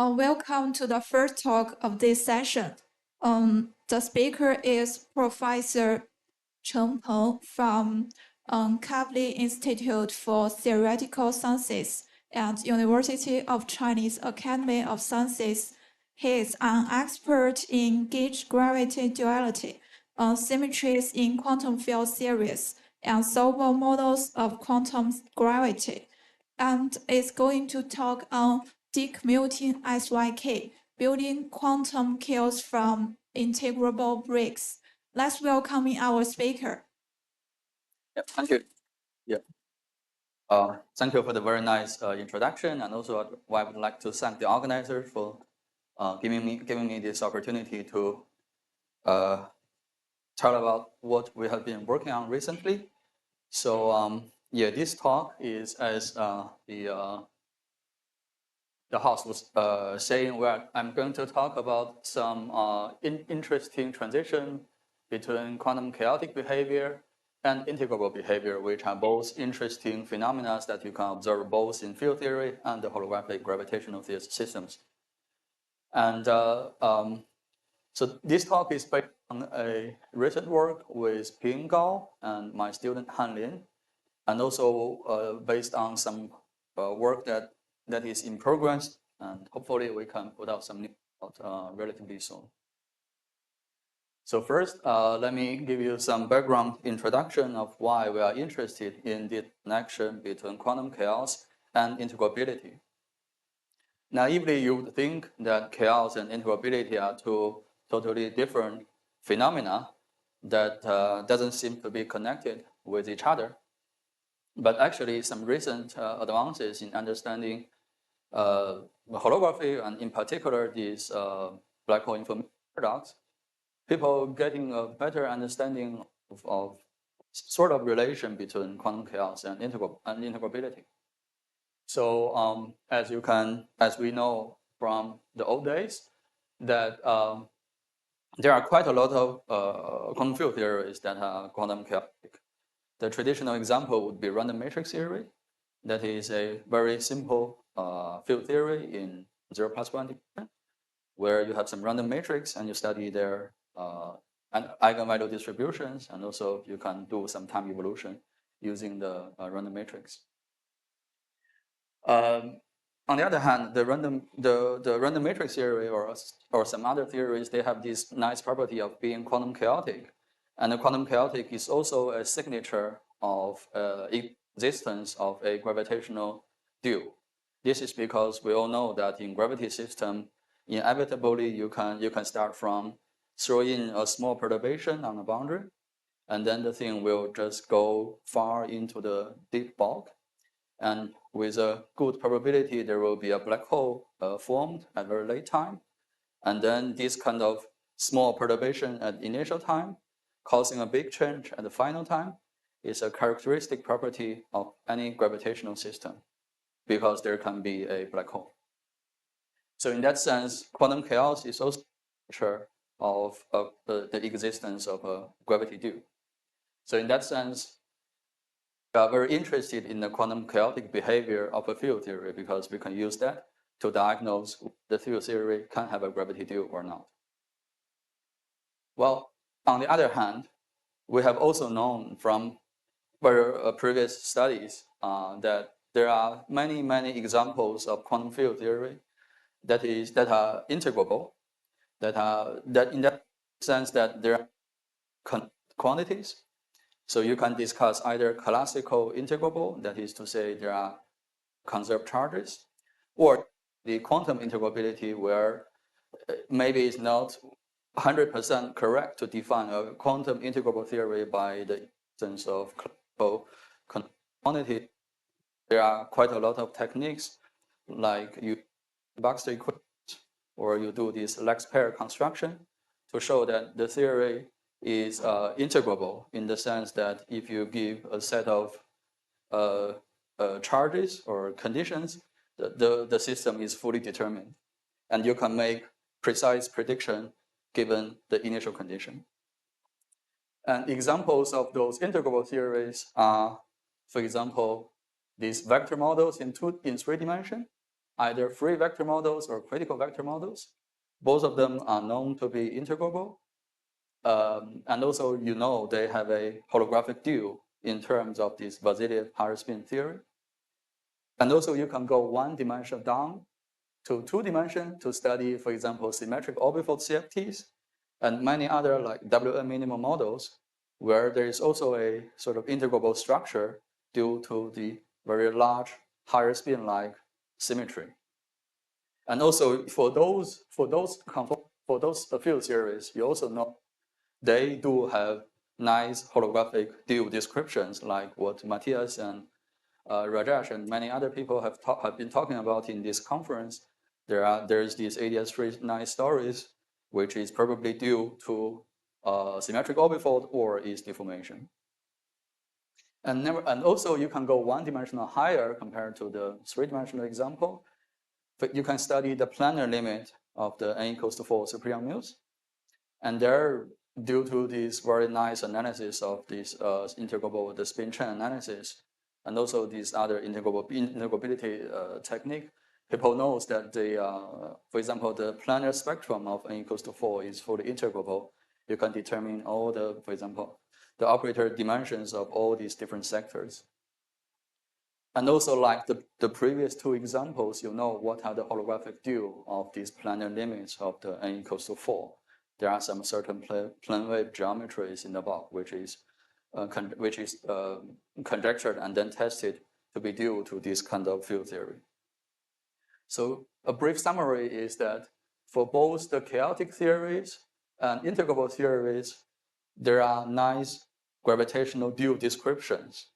Welcome to the first talk of this session. The speaker is Professor Cheng Peng from Kavli Institute for Theoretical Sciences at University of Chinese Academy of Sciences. He is an expert in gauge gravity duality, symmetries in quantum field theories, and solver models of quantum gravity, and is going to talk on decommuting SYK, building quantum chaos from integrable bricks. Let's welcome our speaker. Yeah, thank you. Yeah. Thank you for the very nice introduction, and also I would like to thank the organizer for giving me this opportunity to tell about what we have been working on recently. So yeah, this talk is as the host was saying, where I'm going to talk about some interesting transition between quantum chaotic behavior and integrable behavior, which are both interesting phenomena that you can observe both in field theory and the holographic gravitational systems. And so this talk is based on a recent work with Ping Gao and my student Han Lin, and also based on some work that is in progress, and hopefully we can put out some news relatively soon. So first, let me give you some background introduction of why we are interested in the connection between quantum chaos and integrability. Naively, you would think that chaos and integrability are two totally different phenomena that doesn't seem to be connected with each other. But actually, some recent advances in understanding holography, and in particular these black hole information paradox, people getting a better understanding of sort of relation between quantum chaos and integrability. So as we know from the old days, that there are quite a lot of quantum field theories that are quantum chaotic. The traditional example would be random matrix theory. That is a very simple field theory in 0 plus 1 dimension, where you have some random matrix and you study their eigenvalue distributions, and also you can do some time evolution using the random matrix. On the other hand, the random matrix theory or some other theories, they have this nice property of being quantum chaotic. And the quantum chaotic is also a signature of existence of a gravitational dew. This is because we all know that in gravity system, inevitably you can start from throw in a small perturbation on the boundary, and then the thing will just go far into the deep bulk. And with a good probability, there will be a black hole formed at very late time. And then this kind of small perturbation at initial time, causing a big change at the final time, is a characteristic property of any gravitational system, because there can be a black hole. So in that sense, quantum chaos is also a feature of the existence of a gravity dew. So in that sense, we are very interested in the quantum chaotic behavior of a field theory, because we can use that to diagnose the field theory can have a gravity dew or not. Well, on the other hand, we have also known from previous studies that there are many examples of quantum field theory that are integrable, that in that sense that there are quantities. So you can discuss either classical integrable, that is to say there are conserved charges, or the quantum integrability, where maybe it's not 100% correct to define a quantum integrable theory by the existence of classical quantity. There are quite a lot of techniques, like you Baxter equations, or you do this Lex pair construction to show that the theory is integrable, in the sense that if you give a set of charges or conditions, the system is fully determined, and you can make precise prediction given the initial condition. And examples of those integrable theories are, for example, these vector models in 3 dimensions, either free vector models or critical vector models. Both of them are known to be integrable. And also, they have a holographic dual in terms of this Vassiliev higher spin theory. And also, you can go one dimension down to two dimensions to study, for example, symmetric orbifold CFTs and many other like WM minimum models where there is also a sort of integrable structure due to the very large higher spin-like symmetry. And also for those field series, you also know they do have nice holographic dual descriptions like what Matthias and Rajesh and many other people have been talking about in this conference. There's these ADS3 nice stories, which is probably due to symmetric orbifold or is deformation. And also you can go one dimensional higher compared to the three-dimensional example. But you can study the planar limit of the n equals to 4 super mu's. And there, due to this very nice analysis of this integrable, the spin chain analysis, and also this other integrability technique, people knows that for example, the planar spectrum of n equals to 4 is fully integrable. You can determine all for example, the operator dimensions of all these different sectors. And also, like the previous two examples, what are the holographic dual of these planar limits of the n equals to 4. There are some certain plane wave geometries in the bulk, which is conjectured and then tested to be due to this kind of field theory. So a brief summary is that for both the chaotic theories and integrable theories, there are nice gravitational dual descriptions,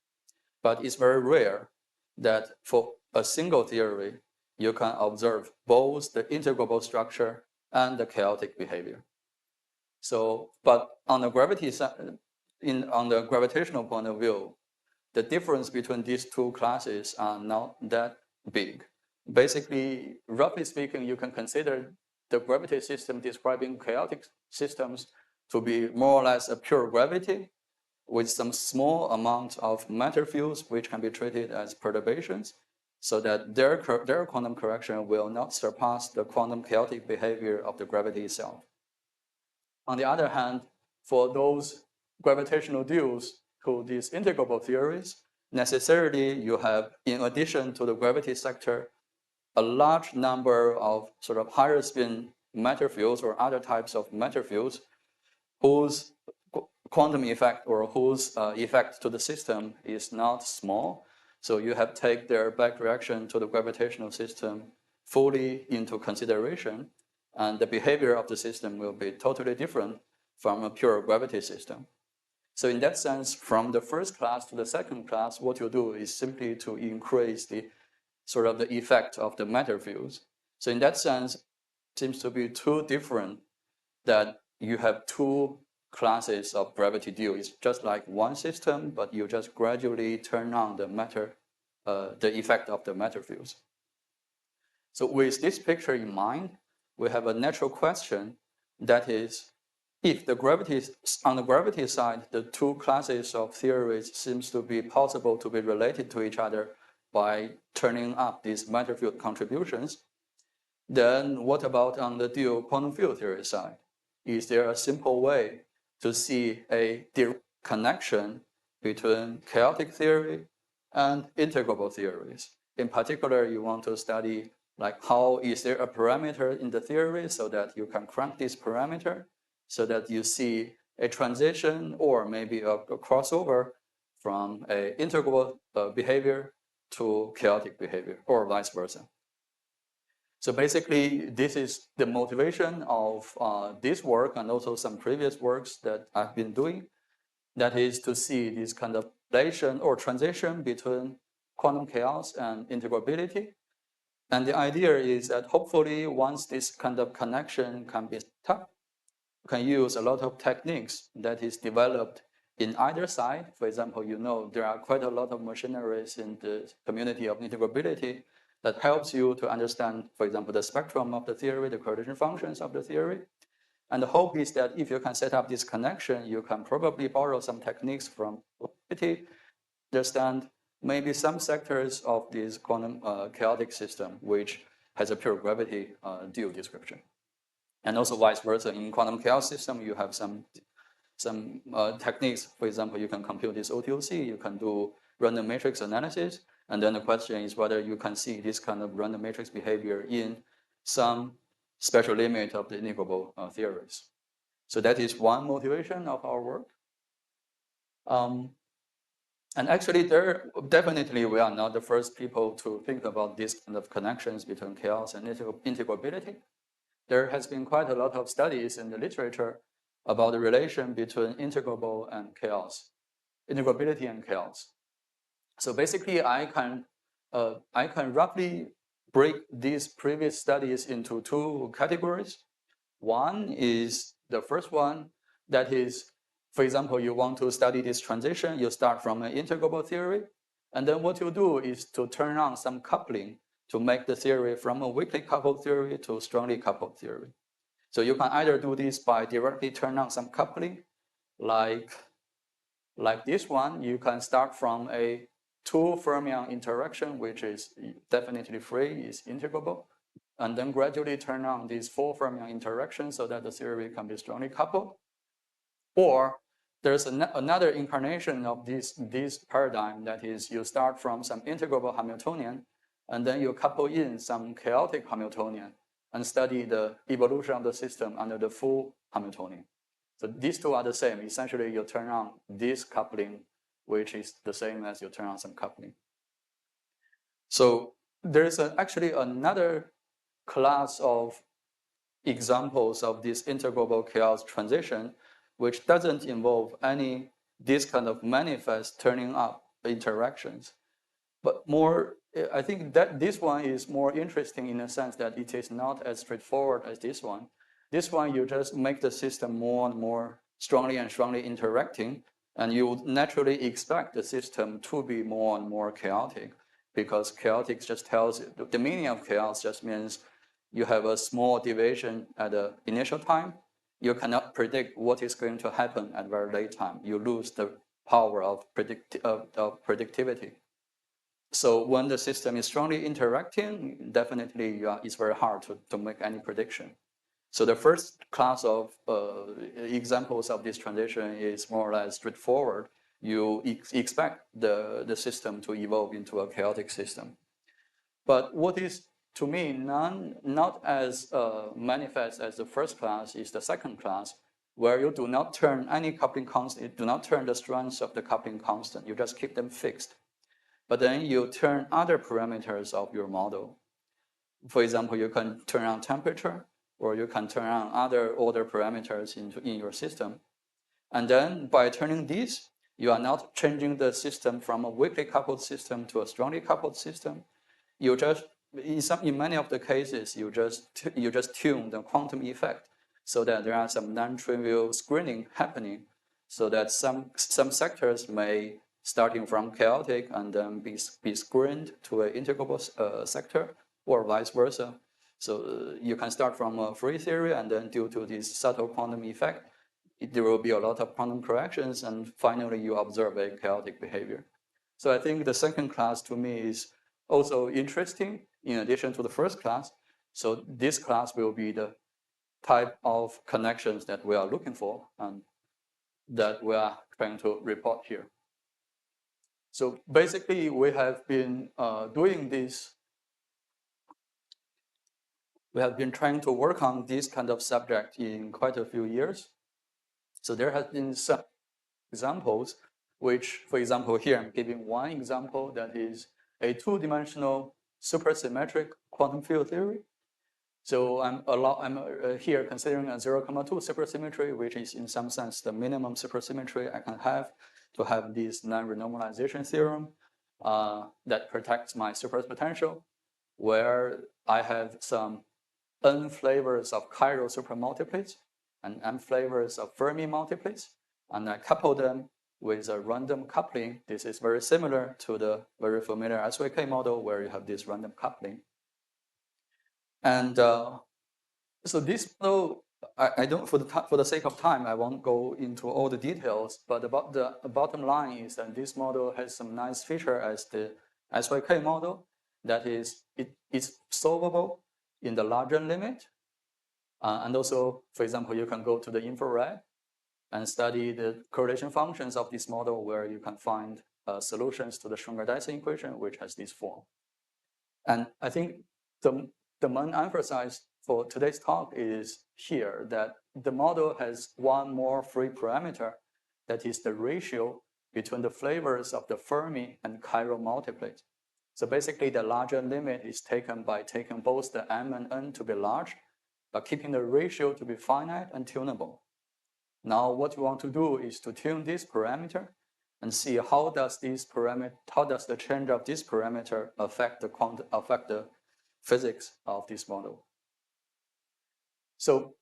but it's very rare that for a single theory, you can observe both the integrable structure and the chaotic behavior. So, but on the on the gravitational point of view, the difference between these two classes are not that big. Basically, roughly speaking, you can consider the gravity system describing chaotic systems to be more or less a pure gravity with some small amount of matter fields which can be treated as perturbations, so that their quantum correction will not surpass the quantum chaotic behavior of the gravity itself. On the other hand, for those gravitational duals to these integrable theories, necessarily you have, in addition to the gravity sector, a large number of sort of higher spin matter fields or other types of matter fields whose quantum effect or whose effect to the system is not small. So you have to take their back reaction to the gravitational system fully into consideration, and the behavior of the system will be totally different from a pure gravity system. So in that sense, from the first class to the second class, what you do is simply to increase the sort of the effect of the matter fields. So in that sense, it seems to be too different that you have two classes of gravity dual. It's just like one system, but you just gradually turn on the matter, the effect of the matter fields. So with this picture in mind, we have a natural question, that is, if on the gravity side, the two classes of theories seems to be possible to be related to each other by turning up these matter field contributions, then what about on the dual quantum field theory side? Is there a simple way to see a direct connection between chaotic theory and integrable theories? In particular, you want to study like how is there a parameter in the theory so that you can crank this parameter so that you see a transition or maybe a crossover from an integrable behavior to chaotic behavior or vice versa. So basically, this is the motivation of this work and also some previous works that I've been doing. That is to see this kind of relation or transition between quantum chaos and integrability. And the idea is that hopefully once this kind of connection can be set up, you can use a lot of techniques that is developed in either side. For example, there are quite a lot of machineries in the community of integrability that helps you to understand, for example, the spectrum of the theory, the correlation functions of the theory. And the hope is that if you can set up this connection, you can probably borrow some techniques from probability, understand maybe some sectors of this quantum chaotic system, which has a pure gravity dual description. And also vice versa. In quantum chaos system, you have some techniques. For example, you can compute this OTOC, you can do random matrix analysis, and then the question is whether you can see this kind of random matrix behavior in some special limit of the integrable theories. So that is one motivation of our work. And actually, definitely we are not the first people to think about this kind of connections between chaos and integrability. There has been quite a lot of studies in the literature about the relation between integrable and chaos, integrability and chaos. So basically, I can roughly break these previous studies into two categories. One is the first one, that is, for example, you want to study this transition, you start from an integrable theory, and then what you do is to turn on some coupling to make the theory from a weakly coupled theory to a strongly coupled theory. So you can either do this by directly turn on some coupling, like this one. You can start from a two fermion interaction, which is definitely free, is integrable, and then gradually turn on these four fermion interactions so that the theory can be strongly coupled. Or there's another incarnation of this paradigm, that is, you start from some integrable Hamiltonian, and then you couple in some chaotic Hamiltonian and study the evolution of the system under the full Hamiltonian. So these two are the same. Essentially, you turn on this coupling, which is the same as you turn on some coupling. So there's actually another class of examples of this integrable chaos transition, which doesn't involve any this kind of manifest turning up interactions. But more, I think that this one is more interesting in the sense that it is not as straightforward as this one. This one, you just make the system more and more strongly and strongly interacting, and you would naturally expect the system to be more and more chaotic, because chaotic just tells you, the meaning of chaos just means you have a small deviation at the initial time. You cannot predict what is going to happen at very late time. You lose the power of predictivity. So when the system is strongly interacting, definitely it's very hard to make any prediction. So the first class of examples of this transition is more or less straightforward. You expect the system to evolve into a chaotic system. But what is, to me, not as manifest as the first class is the second class, where you do not turn any coupling constant, you do not turn the strengths of the coupling constant, you just keep them fixed. But then you turn other parameters of your model. For example, you can turn on temperature, or you can turn on other order parameters in your system. And then by turning these, you are not changing the system from a weakly coupled system to a strongly coupled system. You just, in many of the cases, you just tune the quantum effect so that there are some non-trivial screening happening, so that some sectors may, starting from chaotic and then be screened to an integrable sector, or vice versa. So you can start from a free theory, and then due to this subtle quantum effect, there will be a lot of quantum corrections, and finally you observe a chaotic behavior. So I think the second class to me is also interesting in addition to the first class. So this class will be the type of connections that we are looking for and that we are trying to report here. So basically, we have been doing this. We have been trying to work on this kind of subject in quite a few years. So there has been some examples, which, for example, here I'm giving one example, that is a two-dimensional supersymmetric quantum field theory. So I'm here considering a 0,2 supersymmetry, which is in some sense the minimum supersymmetry I can have to have this non-renormalization theorem that protects my superpotential, where I have some n flavors of chiral supermultiplets and m flavors of Fermi multiplets, and I couple them with a random coupling. This is very similar to the very familiar SYK model, where you have this random coupling. And so this model, I don't, for the sake of time, I won't go into all the details, but about the bottom line is that this model has some nice feature as the SYK model. That is, it is solvable in the larger limit. And also, for example, you can go to the infrared and study the correlation functions of this model where you can find solutions to the Schrödinger-Dyson equation, which has this form. And I think the main emphasis for today's talk is here that the model has one more free parameter, that is the ratio between the flavors of the Fermi and chiral multiplet. So basically, the larger limit is taken by taking both the m and n to be large, but keeping the ratio to be finite and tunable. Now, what we want to do is to tune this parameter and see how does the change of this parameter affect the physics of this model. So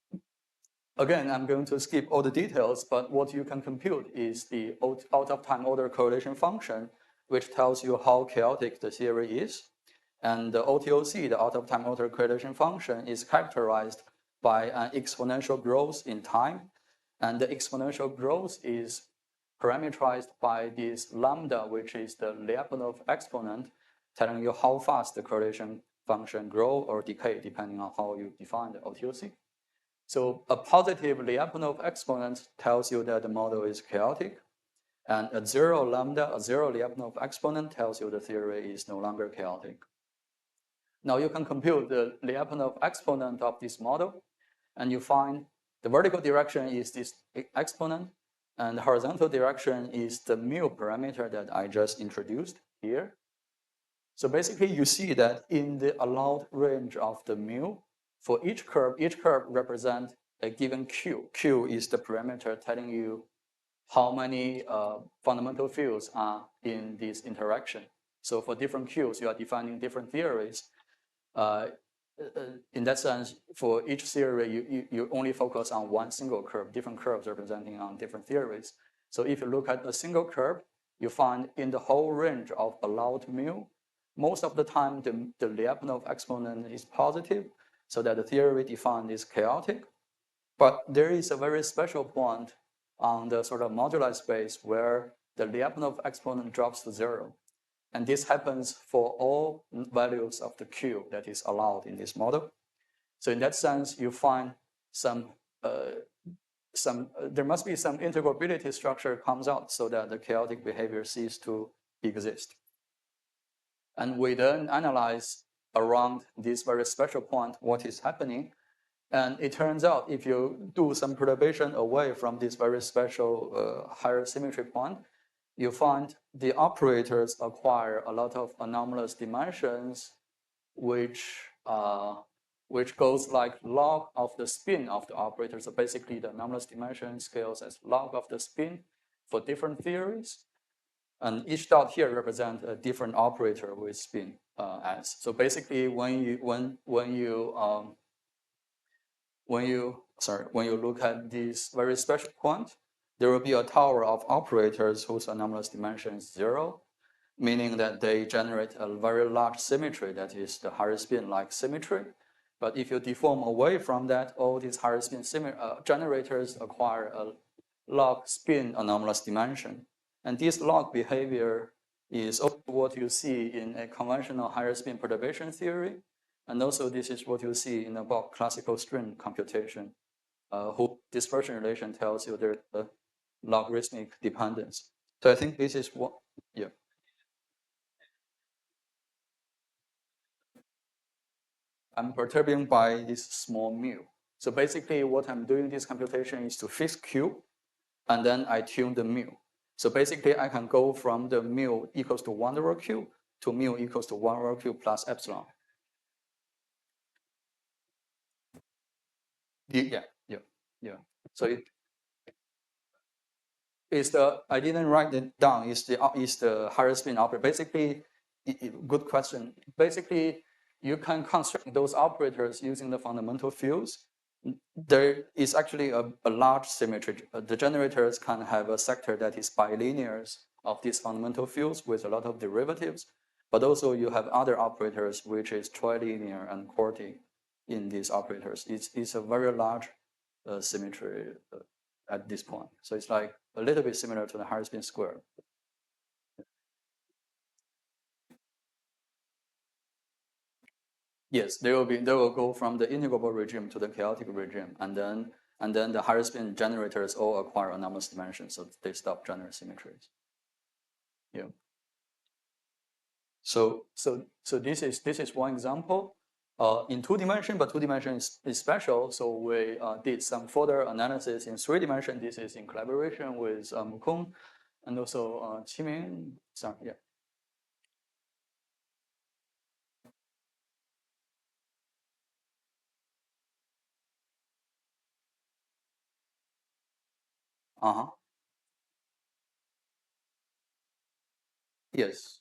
again, I'm going to skip all the details, but what you can compute is the out-of-time order correlation function, which tells you how chaotic the theory is. And the OTOC, the out-of-time order correlation function, is characterized by an exponential growth in time. And the exponential growth is parameterized by this lambda, which is the Lyapunov exponent, telling you how fast the correlation function grow or decay, depending on how you define the OTOC. So a positive Lyapunov exponent tells you that the model is chaotic, and a zero lambda, a zero Lyapunov exponent tells you the theory is no longer chaotic. Now you can compute the Lyapunov exponent of this model, and you find the vertical direction is this exponent, and the horizontal direction is the mu parameter that I just introduced here. So basically, you see that in the allowed range of the mu, for each curve represents a given q. Q is the parameter telling you how many fundamental fields are in this interaction. So for different q's, you are defining different theories. In that sense, for each theory, you only focus on one single curve, different curves representing on different theories. So if you look at a single curve, you find in the whole range of allowed mu, most of the time the Lyapunov exponent is positive, so that the theory defined is chaotic. But there is a very special point on the sort of moduli space where the Lyapunov exponent drops to zero. And this happens for all values of the Q that is allowed in this model. So in that sense, you find there must be some integrability structure comes out so that the chaotic behavior ceases to exist. And we then analyze around this very special point what is happening. And it turns out if you do some perturbation away from this very special higher symmetry point, you find the operators acquire a lot of anomalous dimensions, which goes like log of the spin of the operator. So basically, the anomalous dimension scales as log of the spin for different theories, and each dot here represents a different operator with spin as. So basically, when you look at this very special point, there will be a tower of operators whose anomalous dimension is zero, meaning that they generate a very large symmetry, that is the higher spin-like symmetry. But if you deform away from that, all these higher spin generators acquire a log spin anomalous dimension. And this log behavior is also what you see in a conventional higher spin perturbation theory. And also this is what you see in about classical string computation, whose dispersion relation tells you there's a logarithmic dependence. So I think this is what, yeah. I'm perturbing by this small mu. So basically what I'm doing this computation is to fix Q, and then I tune the mu. So basically I can go from the mu equals to 1 over Q to mu equals to 1 over Q plus epsilon. Yeah. So I didn't write it down. Is the higher spin operator. Basically, good question. Basically, you can construct those operators using the fundamental fields. There is actually a large symmetry. The generators can have a sector that is bilinears of these fundamental fields with a lot of derivatives. But also you have other operators which is trilinear and QWERTY in these operators. It's a very large symmetry at this point. So it's like a little bit similar to the higher spin square. Yes, they will go from the integrable regime to the chaotic regime, and then the higher spin generators all acquire anomalous dimensions, so they stop generating symmetries. Yeah. So this is one example. In 2 dimension, but 2 dimension is special. So we did some further analysis in 3 dimension. This is in collaboration with Mukong and also Qiming. Sorry, yeah. Uh-huh. Yes.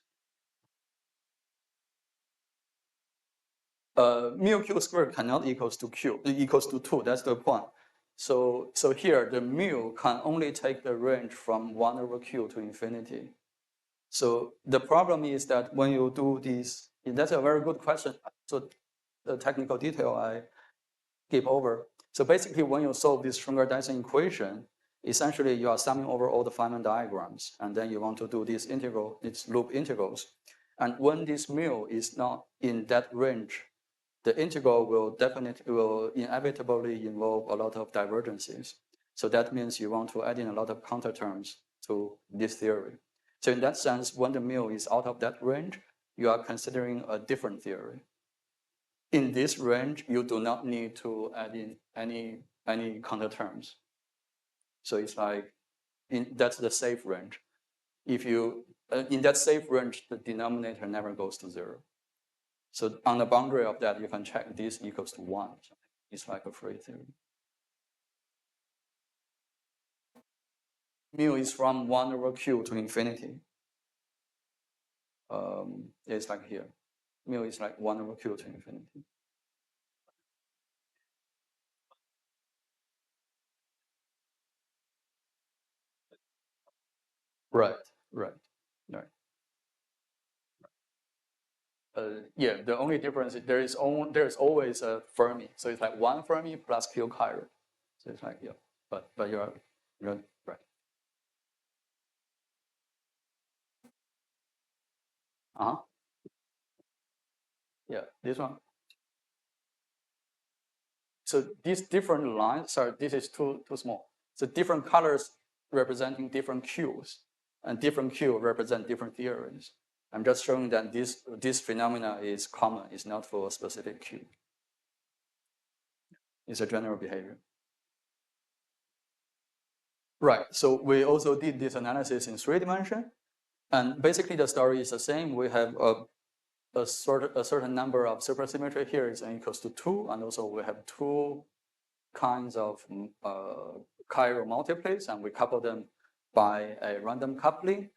Mu q squared cannot equals to q equals to 2. That's the point. So here the mu can only take the range from 1 over q to infinity. So the problem is that when you do this, that's a very good question. So the technical detail I skip over. So basically, when you solve this Schrödinger-Dyson equation, essentially you are summing over all the Feynman diagrams, and then you want to do this integral, these loop integrals. And when this mu is not in that range, the integral will inevitably involve a lot of divergences. So that means you want to add in a lot of counter terms to this theory. So in that sense, when the mu is out of that range, you are considering a different theory. In this range, you do not need to add in any counter terms. So it's like that's the safe range. If you in that safe range, the denominator never goes to 0. So on the boundary of that, you can check this equals to 1. It's like a free theory. Mu is from 1 over q to infinity. It's like here. Mu is like 1 over q to infinity. Right, right, right. Yeah, the only difference is there is always a Fermi. So it's like 1 Fermi plus q chiral. So it's like, yeah, but you're right. Uh-huh. Yeah, this one. So these different lines, sorry, this is too small. So different colors representing different Qs, and different Q represent different theories. I'm just showing that this phenomena is common. It's not for a specific Q. It's a general behavior. Right. So we also did this analysis in 3 dimension, and basically the story is the same. We have a certain number of supersymmetry here is n equals to 2, and also we have 2 kinds of chiral multiplets, and we couple them by a random coupling.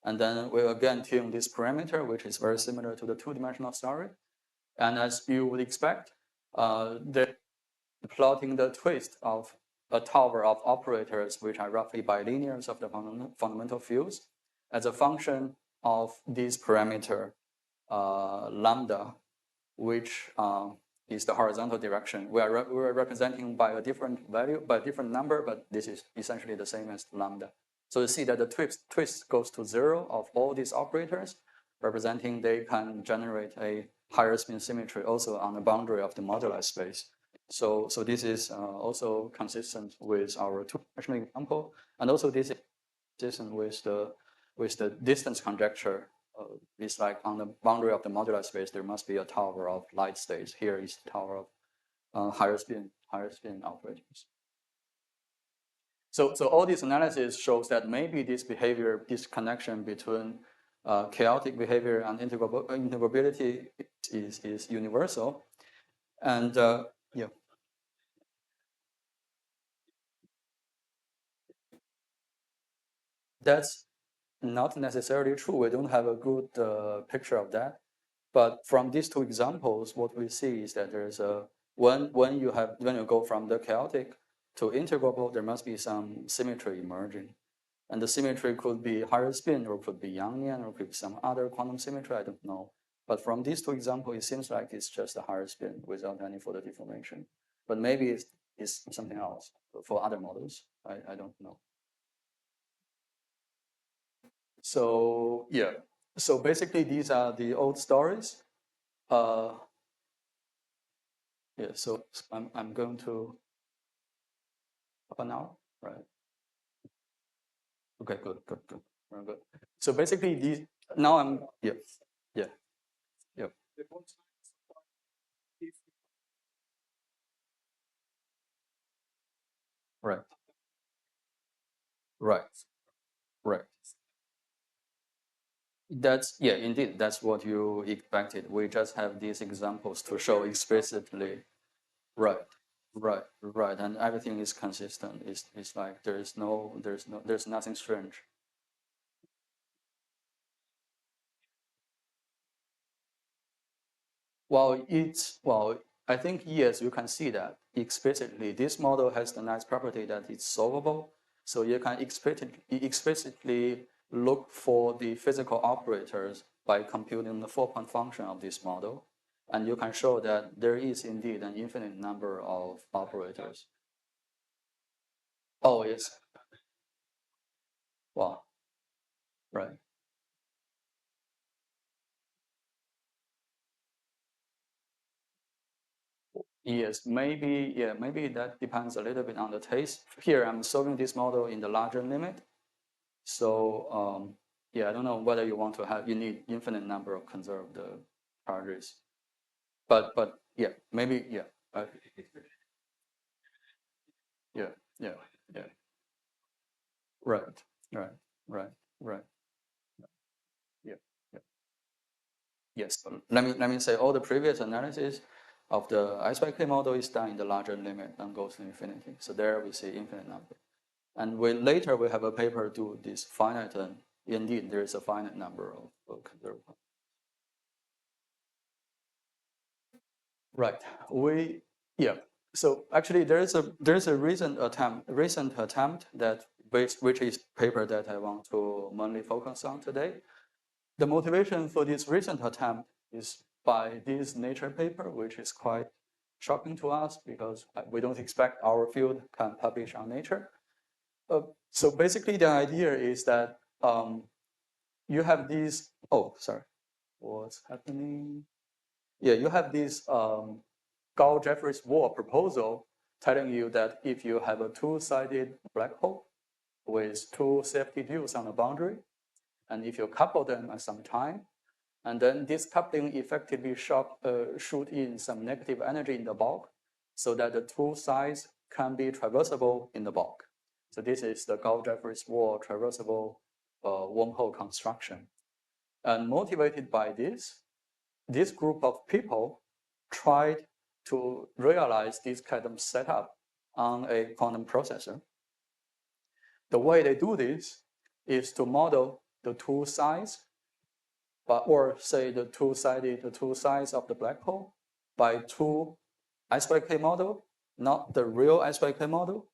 And then we again tune this parameter, which is very similar to the 2-dimensional story. And as you would expect, they're plotting the twist of a tower of operators, which are roughly bilinears of the fundamental fields, as a function of this parameter lambda, which is the horizontal direction. We're representing by a different value, by a different number, but this is essentially the same as lambda. So you see that the twist goes to 0 of all these operators, representing they can generate a higher spin symmetry also on the boundary of the moduli space. So this is also consistent with our 2-dimensional example, and also this is consistent with the distance conjecture. It's like on the boundary of the modular space, there must be a tower of light states. Here is the tower of higher spin operators. So all this analysis shows that maybe this behavior, this connection between chaotic behavior and integrability is universal. And yeah, that's not necessarily true. We don't have a good picture of that. But from these 2 examples, what we see is that there's a when you go from the chaotic to integrable, there must be some symmetry emerging. And the symmetry could be higher spin, or could be Yangian, or could be some other quantum symmetry, I don't know. But from these 2 examples, it seems like it's just a higher spin without any further deformation. But maybe it's something else for other models. I don't know. So yeah, so basically these are the old stories. Yeah, so I'm going to half an hour, right? Okay, good, good, good, very good. So basically, these now I'm yeah, yeah, yeah, right, right, right. That's yeah, indeed, that's what you expected. We just have these examples to show explicitly. Right, right, right, and everything is consistent. It's like there's nothing strange. Well, I think yes, you can see that explicitly. This model has the nice property that it's solvable, so you can explicitly look for the physical operators by computing the four-point function of this model, and you can show that there is indeed an infinite number of operators. Oh, yes. Wow. Right. Yes, maybe, yeah, maybe that depends a little bit on the taste. Here, I'm solving this model in the larger limit. So, yeah, I don't know whether you want to have, you need infinite number of conserved charges. But yeah, maybe, yeah. Yeah, yeah, yeah. Right, right, right, right. Yeah, yeah. Yes. Let me say all the previous analysis of the SYK model is done in the larger limit and goes to infinity. So there we see infinite number. And later we have a paper do this finite, and indeed there is a finite number of conserved. Right. Yeah. So actually there's a recent attempt that which is paper that I want to mainly focus on today. The motivation for this recent attempt is by this Nature paper, which is quite shocking to us because we don't expect our field can publish on Nature. So basically, the idea is that you have these. Oh, sorry, what's happening? Yeah, you have this Gauss-Jeffreys wall proposal telling you that if you have a two-sided black hole with two safety dues on the boundary, and if you couple them at some time, and then this coupling effectively shoot in some negative energy in the bulk so that the two sides can be traversable in the bulk. So this is the Gauss-Jeffreys wall traversable wormhole construction. And motivated by this group of people tried to realize this kind of setup on a quantum processor. The way they do this is to model the two sides, or say the two sides of the black hole by two SYK model, not the real SYK model,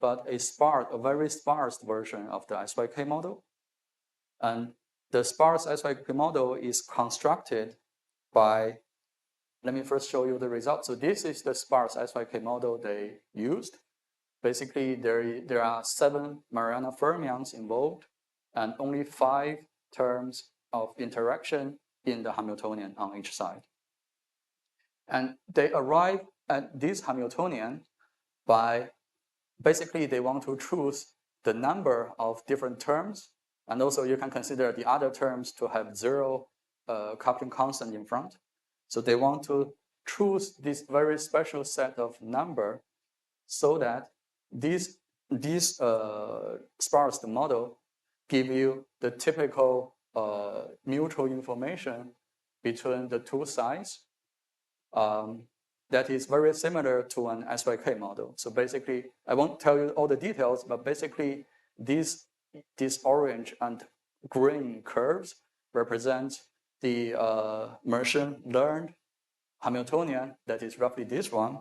but a very sparse version of the SYK model. And the sparse SYK model is constructed by, let me first show you the result. So this is the sparse SYK model they used. Basically, there are 7 Mariana fermions involved and only 5 terms of interaction in the Hamiltonian on each side. And they arrive at this Hamiltonian by basically they want to choose the number of different terms, and also you can consider the other terms to have 0 coupling constant in front. So they want to choose this very special set of number so that this sparse model give you the typical mutual information between the two sides that is very similar to an SYK model. So basically, I won't tell you all the details, but basically these orange and green curves represent the machine learned Hamiltonian, that is roughly this one.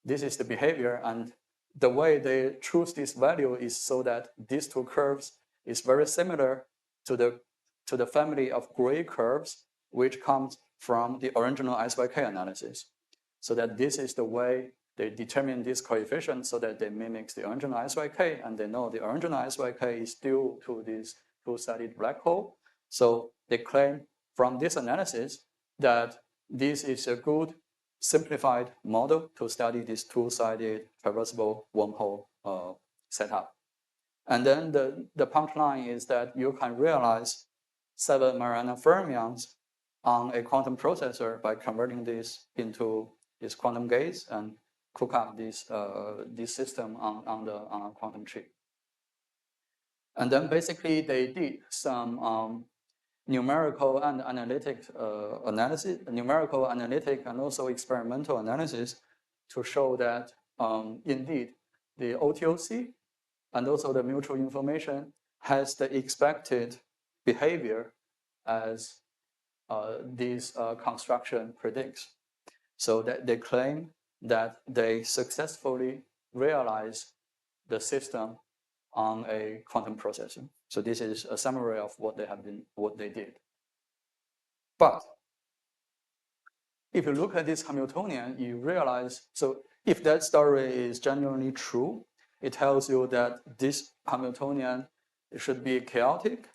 This is the behavior, and the way they choose this value is so that these two curves is very similar to the family of gray curves, which comes from the original SYK analysis. So that this is the way they determine this coefficient so that they mimic the original SYK, and they know the original SYK is due to this two-sided black hole. So they claim from this analysis that this is a good simplified model to study this two-sided traversable wormhole setup. And then the punchline is that you can realize 7 Mariana fermions on a quantum processor by converting this into these quantum gates and cook up this system on a quantum chip. And then basically they did some numerical and analytic analysis, numerical, analytic, and also experimental analysis to show that indeed the OTOC and also the mutual information has the expected behavior as this construction predicts. So that they claim that they successfully realize the system on a quantum processor. So this is a summary of what they did. But if you look at this Hamiltonian, you realize, so if that story is genuinely true, it tells you that this Hamiltonian should be chaotic,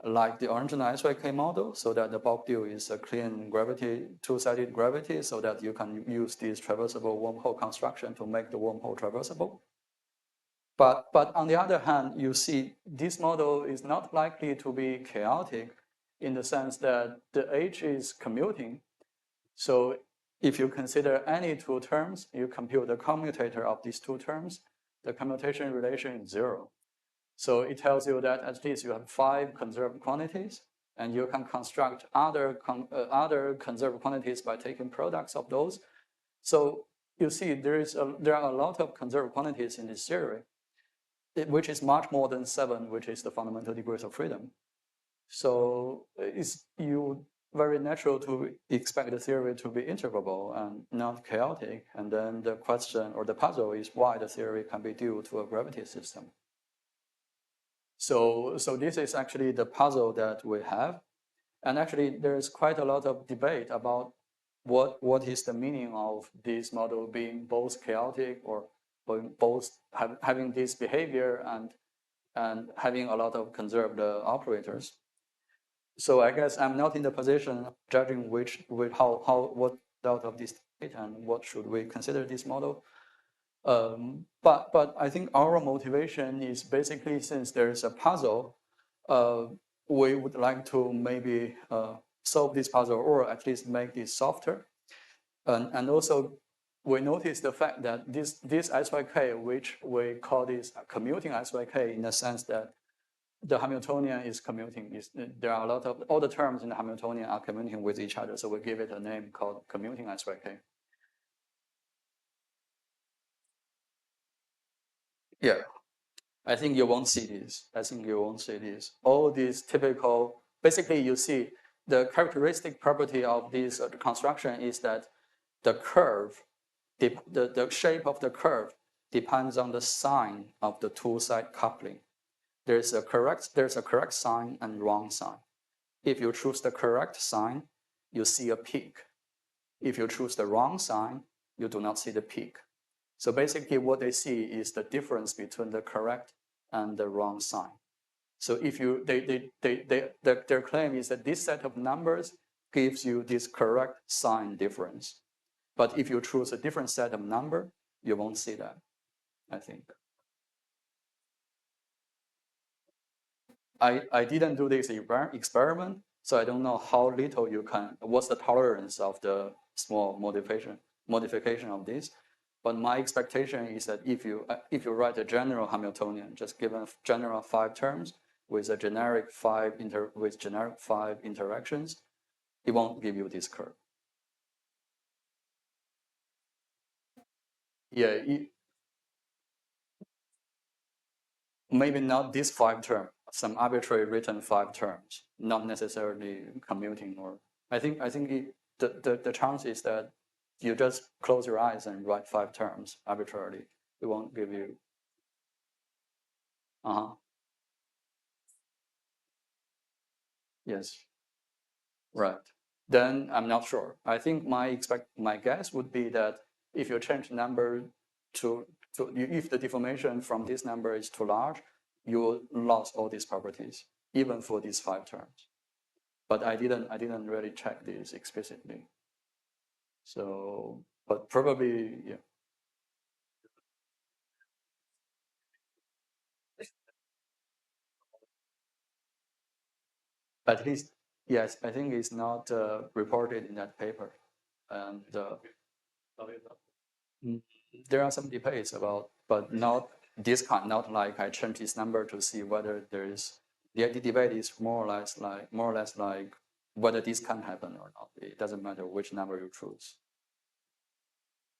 like the original SYK model, so that the Bob deal is a clean gravity, two-sided gravity, so that you can use this traversable wormhole construction to make the wormhole traversable. But on the other hand, you see this model is not likely to be chaotic in the sense that the H is commuting. So if you consider any two terms, you compute the commutator of these two terms, the commutation relation is 0. So it tells you that at least you have 5 conserved quantities, and you can construct other conserved quantities by taking products of those. So you see there are a lot of conserved quantities in this theory, which is much more than 7, which is the fundamental degrees of freedom. So it's very natural to expect the theory to be integrable and not chaotic. And then the question or the puzzle is why the theory can be due to a gravity system. So this is actually the puzzle that we have. And actually, there's quite a lot of debate about what is the meaning of this model being both chaotic or both having this behavior and having a lot of conserved operators. So I guess I'm not in the position of judging what out of this data and what should we consider this model. But I think our motivation is basically, since there's a puzzle, we would like to maybe solve this puzzle or at least make this softer. And also, we notice the fact that this SYK, which we call this commuting SYK, in the sense that the Hamiltonian is commuting. There are a lot of, all the terms in the Hamiltonian are commuting with each other, so we give it a name called commuting SYK. Yeah, I think you won't see this. All these typical, basically you see the characteristic property of this construction is that the curve, the shape of the curve depends on the sign of the two-side coupling. There's a correct sign and wrong sign. If you choose the correct sign, you see a peak. If you choose the wrong sign, you do not see the peak. So basically what they see is the difference between the correct and the wrong sign. So if you, their claim is that this set of numbers gives you this correct sign difference. But if you choose a different set of number, you won't see that, I think. I didn't do this experiment, so I don't know how little you can, what's the tolerance of the small modification of this. But my expectation is that if you write a general Hamiltonian, just given general 5 terms with a generic 5 interactions, it won't give you this curve. Yeah, maybe not this 5 term, some arbitrary written 5 terms, not necessarily commuting. Or I think the chance is that you just close your eyes and write 5 terms arbitrarily. It won't give you. Yes. Right. Then I'm not sure. I think my guess would be that if you change the number if the deformation from this number is too large, you will lose all these properties, even for these 5 terms. But I didn't really check this explicitly. So, but probably, yeah. At least, yes, I think it's not reported in that paper. And mm, there are some debates about, but not this kind, not like I change this number to see whether there is, the debate is more or less like whether this can happen or not. It doesn't matter which number you choose.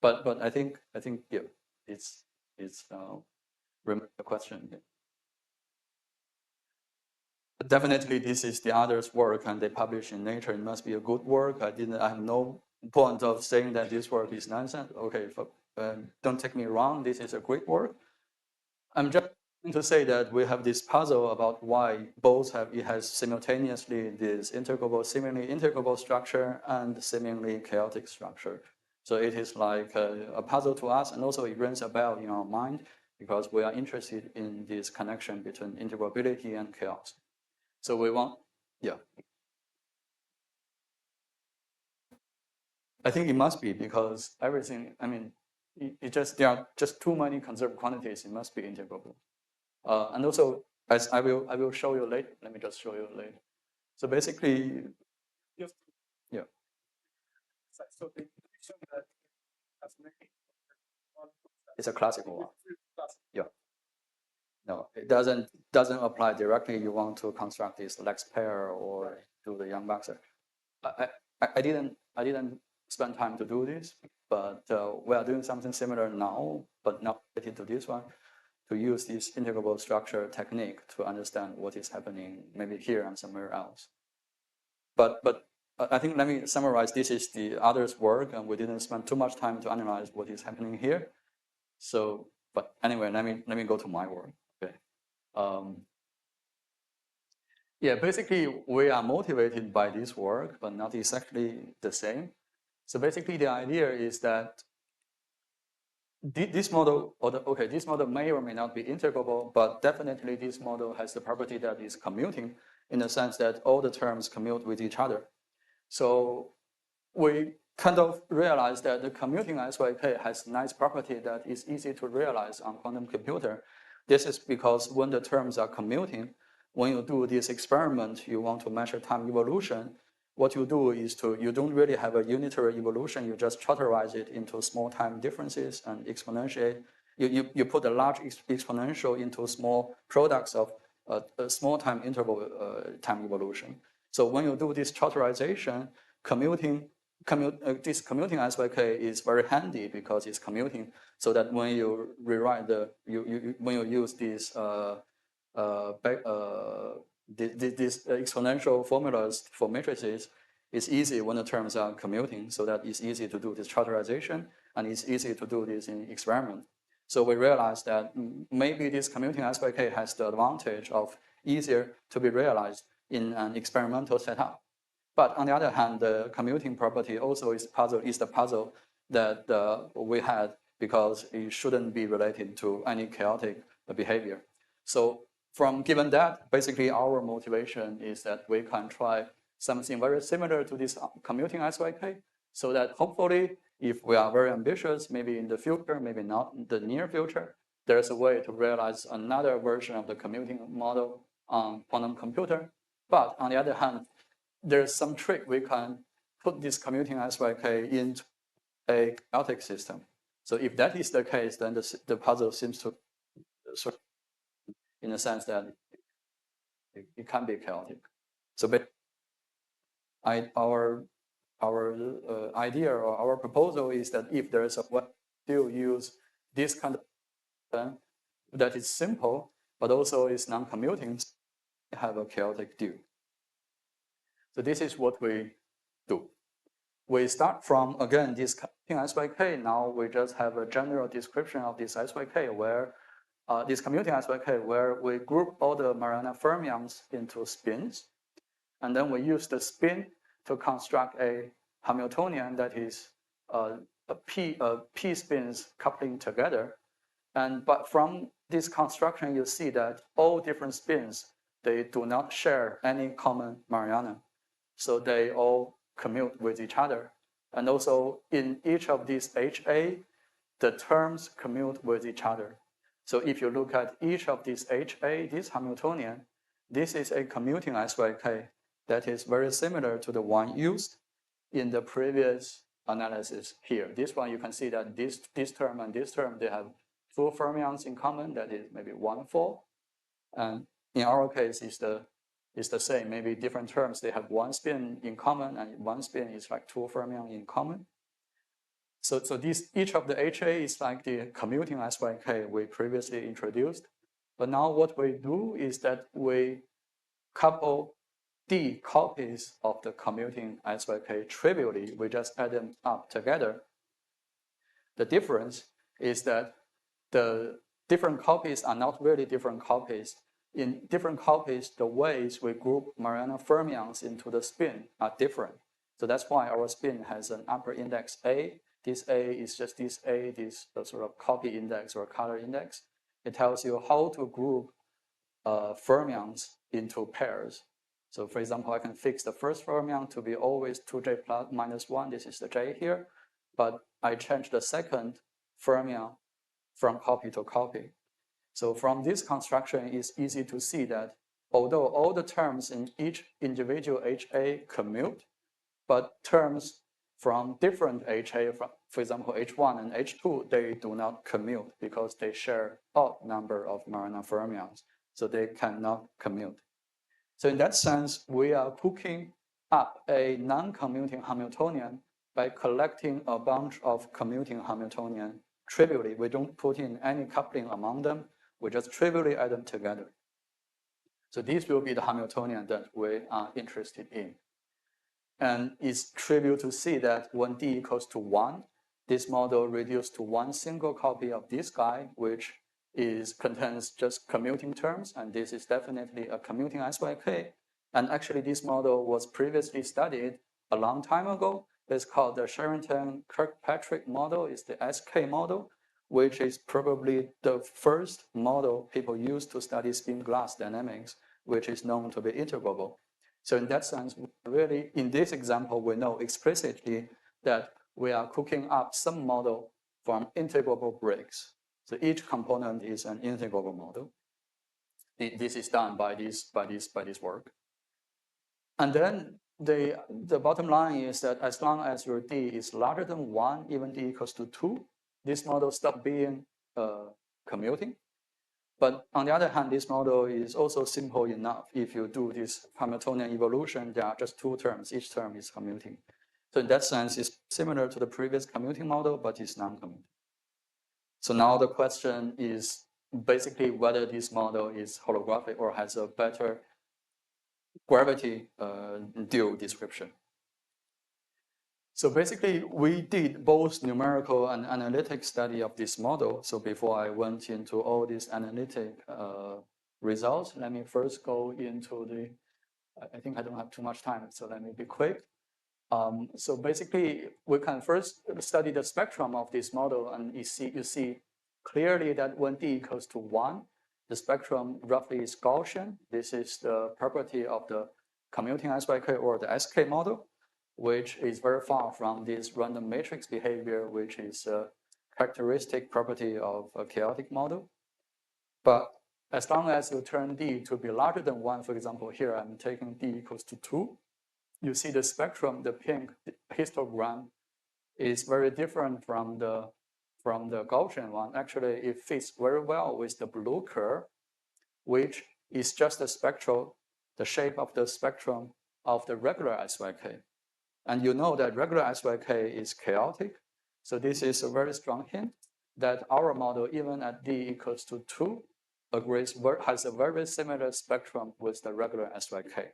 But I think yeah, it's remember the question. Definitely, this is the others' work, and they publish in Nature. It must be a good work. I have no point of saying that this work is nonsense. Okay, don't take me wrong. This is a great work. I'm just going to say that we have this puzzle about why both have it has simultaneously this integrable, seemingly integrable structure and seemingly chaotic structure. So it is like a puzzle to us, and also it rings a bell in our mind because we are interested in this connection between integrability and chaos. So we want, yeah, I think it must be because everything, I mean, it just, there are just too many conserved quantities. It must be integrable. And also, as I will show you later. Let me just show you later. So basically, yeah, it's a classical one. Yeah, no, it doesn't apply directly. You want to construct this Lex pair or do the Young boxer. I didn't spend time to do this, but we are doing something similar now, but not related to this one, to use this integrable structure technique to understand what is happening maybe here and somewhere else. But I think let me summarize. This is the others' work, and we didn't spend too much time to analyze what is happening here. So, but anyway, let me go to my work. Okay. Um, yeah, basically we are motivated by this work, but not exactly the same. So basically, the idea is that this model, this model may or may not be integrable, but definitely this model has the property that is commuting in the sense that all the terms commute with each other. So we kind of realize that the commuting SYK has a nice property that is easy to realize on quantum computer. This is because when the terms are commuting, when you do this experiment, you want to measure time evolution, what you do is you don't really have a unitary evolution, you just trotterize it into small time differences and exponentiate. You put a large exponential into small products of a small time interval time evolution. So when you do this trotterization, this commuting SYK is very handy because it's commuting, so that when you rewrite when you use this these exponential formulas for matrices, it's easy when the terms are commuting, so that it's easy to do this trotterization, and it's easy to do this in experiment. So we realized that maybe this commuting SYK has the advantage of easier to be realized in an experimental setup. But on the other hand, the commuting property also is the puzzle that we had, because it shouldn't be related to any chaotic behavior. So from given that, basically our motivation is that we can try something very similar to this commuting SYK, so that hopefully, if we are very ambitious, maybe in the future, maybe not in the near future, there's a way to realize another version of the commuting model on quantum computer. But on the other hand, there's some trick we can put this commuting SYK into a chaotic system. So if that is the case, then the puzzle seems to sort of, in a sense that it can be chaotic. So our idea or our proposal is that if there is a way to use this kind of system that is simple, but also is non-commuting, have a chaotic due. So this is what we do. We start from, again, this commuting SYK. Now we just have a general description of this SYK, where this commuting SYK, where we group all the Mariana fermions into spins, and then we use the spin to construct a Hamiltonian that is p spins coupling together. But from this construction, you see that all different spins, they do not share any common Mariana. So they all commute with each other. And also in each of these HA, the terms commute with each other. So if you look at each of these HA, this Hamiltonian, this is a commuting SYK that is very similar to the one used in the previous analysis here. This one, you can see that this term and this term, they have two fermions in common, that is maybe 1, 4. And in our case, it's the same, maybe different terms. They have one spin in common, and one spin is like two fermions in common. So each of the HA is like the commuting SYK we previously introduced. But now what we do is that we couple D copies of the commuting SYK trivially. We just add them up together. The difference is that the different copies are not really different copies. In different copies, the ways we group Mariana fermions into the spin are different. So that's why our spin has an upper index A. This A is just this A, this sort of copy index or color index. It tells you how to group fermions into pairs. So for example, I can fix the first fermion to be always 2J plus minus 1. This is the J here. But I change the second fermion from copy to copy. So from this construction, it's easy to see that although all the terms in each individual HA commute, but terms from different HA, for example, H1 and H2, they do not commute because they share odd number of Mariana fermions. So they cannot commute. So in that sense, we are cooking up a non-commuting Hamiltonian by collecting a bunch of commuting Hamiltonian trivially. We don't put in any coupling among them. We just trivially add them together. So this will be the Hamiltonian that we are interested in. And it's trivial to see that when D equals to 1, this model reduced to one single copy of this guy, which contains just commuting terms, and this is definitely a commuting SYK. And actually, this model was previously studied a long time ago. It's called the Sherrington-Kirkpatrick model. It's the SK model, which is probably the first model people use to study spin glass dynamics, which is known to be integrable. So in that sense, really, in this example, we know explicitly that we are cooking up some model from integrable bricks. So each component is an integrable model. This is done by this work. And then the bottom line is that as long as your D is larger than 1, even D equals to 2, this model stops being commuting. But on the other hand, this model is also simple enough. If you do this Hamiltonian evolution, there are just two terms. Each term is commuting. So in that sense, it's similar to the previous commuting model, but it's non-commuting. So now the question is basically whether this model is holographic or has a better gravity dual description. So basically, we did both numerical and analytic study of this model. So before I went into all these analytic results, let me first go into I think I don't have too much time, so let me be quick. So basically, we can first study the spectrum of this model, and you see clearly that when D equals to 1, the spectrum roughly is Gaussian. This is the property of the commuting SYK or the SK model, which is very far from this random matrix behavior, which is a characteristic property of a chaotic model. But as long as you turn D to be larger than 1, for example, here I'm taking D equals to 2, you see the spectrum, the pink histogram, is very different from the Gaussian one. Actually, it fits very well with the blue curve, which is just the shape of the spectrum of the regular SYK. And you know that regular SYK is chaotic. So this is a very strong hint that our model, even at D equals to 2, has a very similar spectrum with the regular SYK.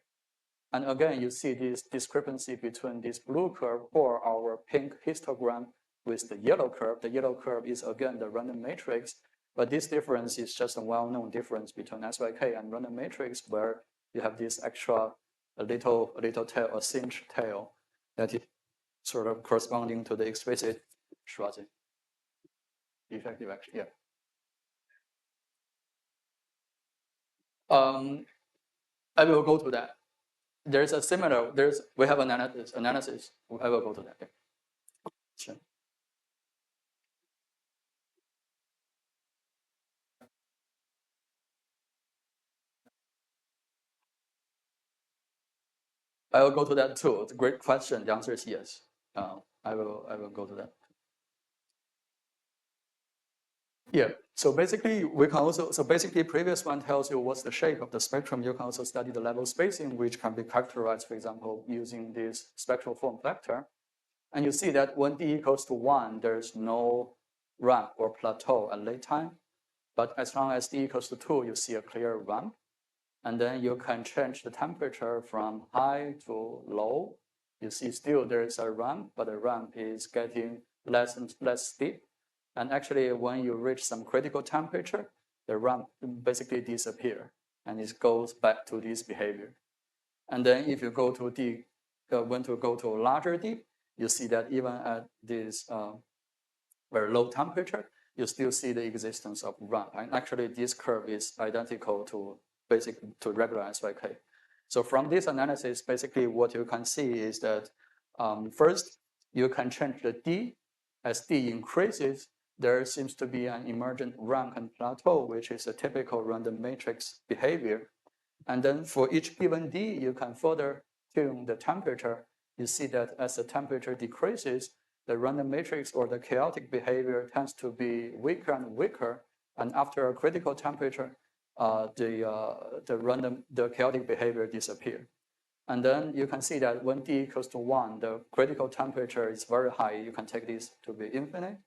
And again, you see this discrepancy between this blue curve or our pink histogram with the yellow curve. The yellow curve is again the random matrix, but this difference is just a well-known difference between SYK and random matrix, where you have this extra a little tail, a singed tail, that is sort of corresponding to the explicit Schwarze effective action. Yeah. I will go to that. We have analysis. I will go to that. I will go to that too. It's a great question. The answer is yes. I will go to that. Yeah. So basically, we can also, so basically previous one tells you what's the shape of the spectrum. You can also study the level spacing, which can be characterized, for example, using this spectral form vector. And you see that when d equals to 1, there's no ramp or plateau at late time. But as long as d equals to 2, you see a clear ramp. And then you can change the temperature from high to low. You see still there is a ramp, but the ramp is getting less and less steep. And actually, when you reach some critical temperature, the ramp basically disappears and it goes back to this behavior. And then if you go to d, want to go to a larger d, you see that even at this very low temperature, you still see the existence of ramp. And actually, this curve is identical to regular SYK. So from this analysis, basically what you can see is that first, you can change the d. As d increases, there seems to be an emergent ramp and plateau, which is a typical random matrix behavior. And then for each given d, you can further tune the temperature. You see that as the temperature decreases, the random matrix or the chaotic behavior tends to be weaker and weaker. And after a critical temperature, the chaotic behavior disappears. And then you can see that when d equals to 1, the critical temperature is very high. You can take this to be infinite.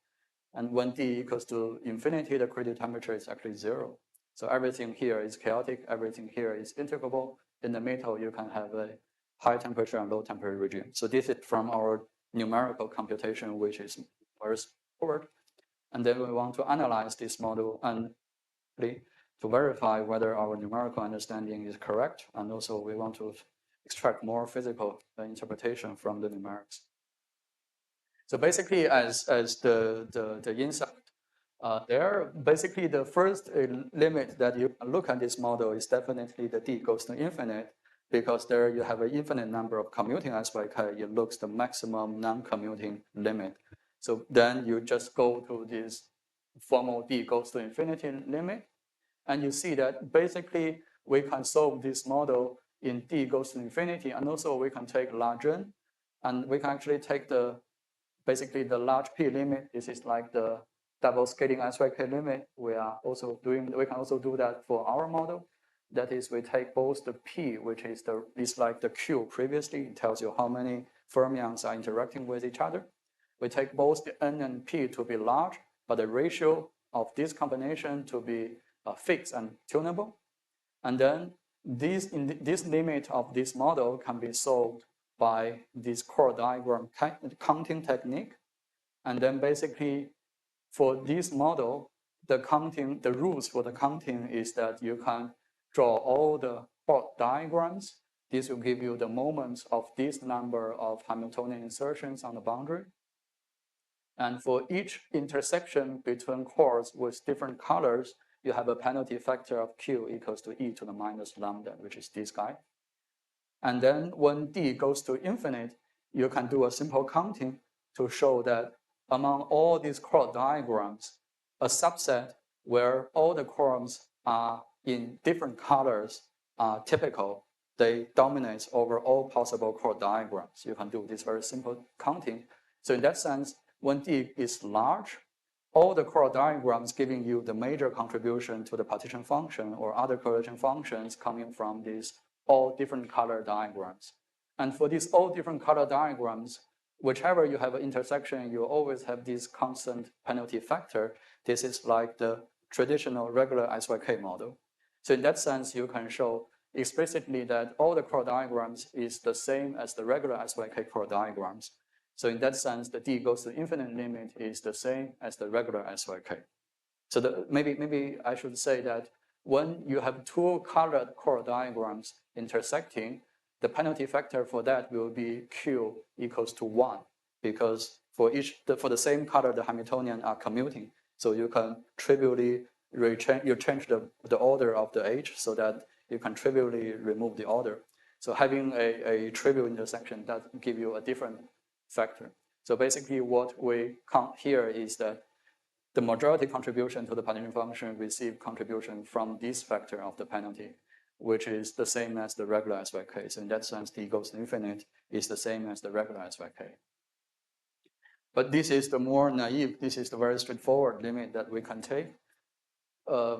And when d equals to infinity, the critical temperature is actually 0. So everything here is chaotic. Everything here is integrable. In the middle, you can have a high temperature and low temperature regime. So this is from our numerical computation, which is very straightforward. And then we want to analyze this model and to verify whether our numerical understanding is correct. And also we want to extract more physical interpretation from the numerics. So basically, as the insight, there basically the first limit that you look at this model is definitely the d goes to infinite, because there you have an infinite number of commuting SYK. It looks the maximum non-commuting limit. So then you just go to this formal d goes to infinity limit, and you see that basically we can solve this model in d goes to infinity, and also we can take large n, and we can actually take basically the large p limit. This is like the double scaling SYK limit. We can also do that for our model. That is, we take both the p, which is like the q previously. It tells you how many fermions are interacting with each other. We take both the n and p to be large, but the ratio of this combination to be fixed and tunable. And then this limit of this model can be solved by this chord diagram counting technique. And then basically for this model, the rules for the counting is that you can draw all the chord diagrams. This will give you the moments of this number of Hamiltonian insertions on the boundary. And for each intersection between chords with different colors, you have a penalty factor of q equals to e to the minus lambda, which is this guy. And then when d goes to infinite, you can do a simple counting to show that among all these chord diagrams, a subset where all the chords are in different colors are typical. They dominate over all possible chord diagrams. You can do this very simple counting. So in that sense, when d is large, all the chord diagrams giving you the major contribution to the partition function or other correlation functions coming from these all different color diagrams. And for these all different color diagrams, whichever you have an intersection, you always have this constant penalty factor. This is like the traditional regular SYK model. So in that sense, you can show explicitly that all the chord diagrams is the same as the regular SYK chord diagrams. So in that sense, the d goes to infinite limit is the same as the regular SYK. So maybe I should say that when you have two colored chord diagrams intersecting, the penalty factor for that will be q equals to 1, because for the same color, the Hamiltonian are commuting. So you can trivially change the order of the h so that you can trivially remove the order. So having a trivial intersection does give you a different factor. So basically what we count here is that the majority contribution to the partition function receive contribution from this factor of the penalty. which is the same as the regular SYK. So in that sense, d goes to infinite is the same as the regular SYK. But this is the more naive, this is the very straightforward limit that we can take. A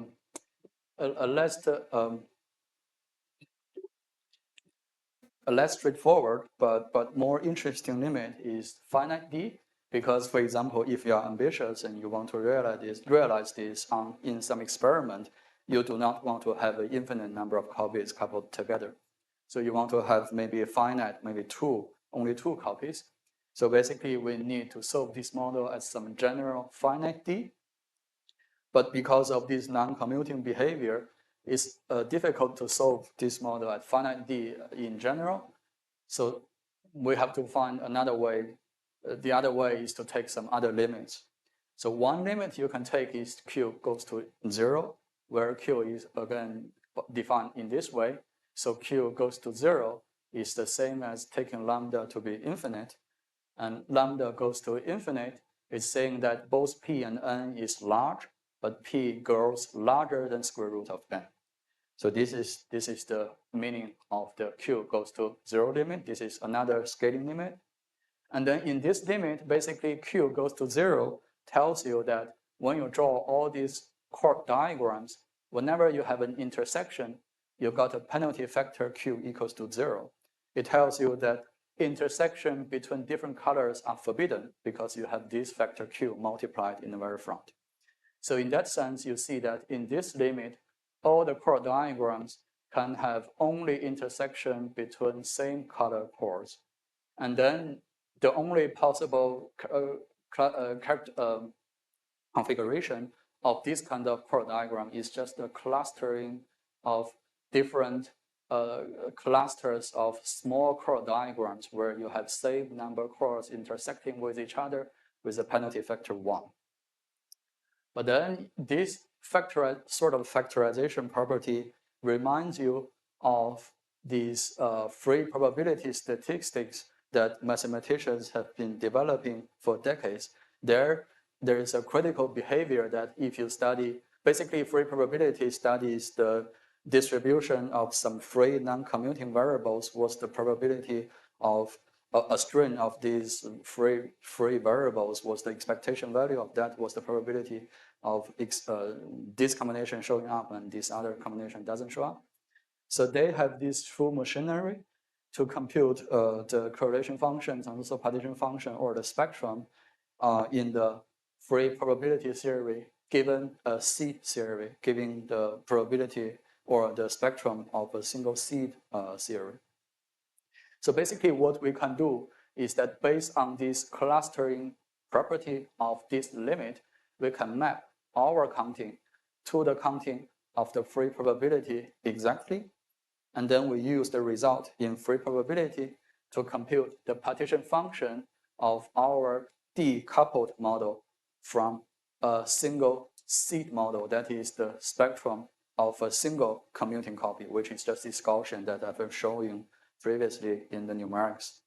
less straightforward but more interesting limit is finite d, because, for example, if you are ambitious and you want to realize this in some experiment, you do not want to have an infinite number of copies coupled together. So you want to have maybe a finite, maybe only two copies. So basically, we need to solve this model as some general finite d. But because of this non-commuting behavior, it's difficult to solve this model at finite d in general. So we have to find another way. The other way is to take some other limits. So one limit you can take is q goes to 0, where q is again defined in this way. So q goes to 0 is the same as taking lambda to be infinite. And lambda goes to infinite is saying that both p and n is large, but p grows larger than square root of n. So this is the meaning of the q goes to 0 limit. This is another scaling limit. And then in this limit, basically q goes to 0 tells you that when you draw all these chord diagrams, whenever you have an intersection, you've got a penalty factor q equals to 0. It tells you that intersection between different colors are forbidden because you have this factor q multiplied in the very front. So in that sense, you see that in this limit, all the chord diagrams can have only intersection between same color chords. And then the only possible configuration of this kind of chord diagram is just a clustering of different clusters of small chord diagrams where you have same number of chords intersecting with each other with a penalty factor 1. But then this sort of factorization property reminds you of these free probability statistics that mathematicians have been developing for decades. There is a critical behavior that if you study, basically free probability studies the distribution of some free non-commuting variables. What's the probability of a string of these free variables? Was the expectation value of that? Was the probability of this combination showing up and this other combination doesn't show up? So they have this full machinery to compute the correlation functions and also partition function or the spectrum in the free probability theory given a seed theory, giving the probability or the spectrum of a single seed theory. So basically what we can do is that based on this clustering property of this limit, we can map our counting to the counting of the free probability exactly. And then we use the result in free probability to compute the partition function of our decoupled model from a single seed model, that is the spectrum of a single commuting copy, which is just this Gaussian that I've been showing previously in the numerics.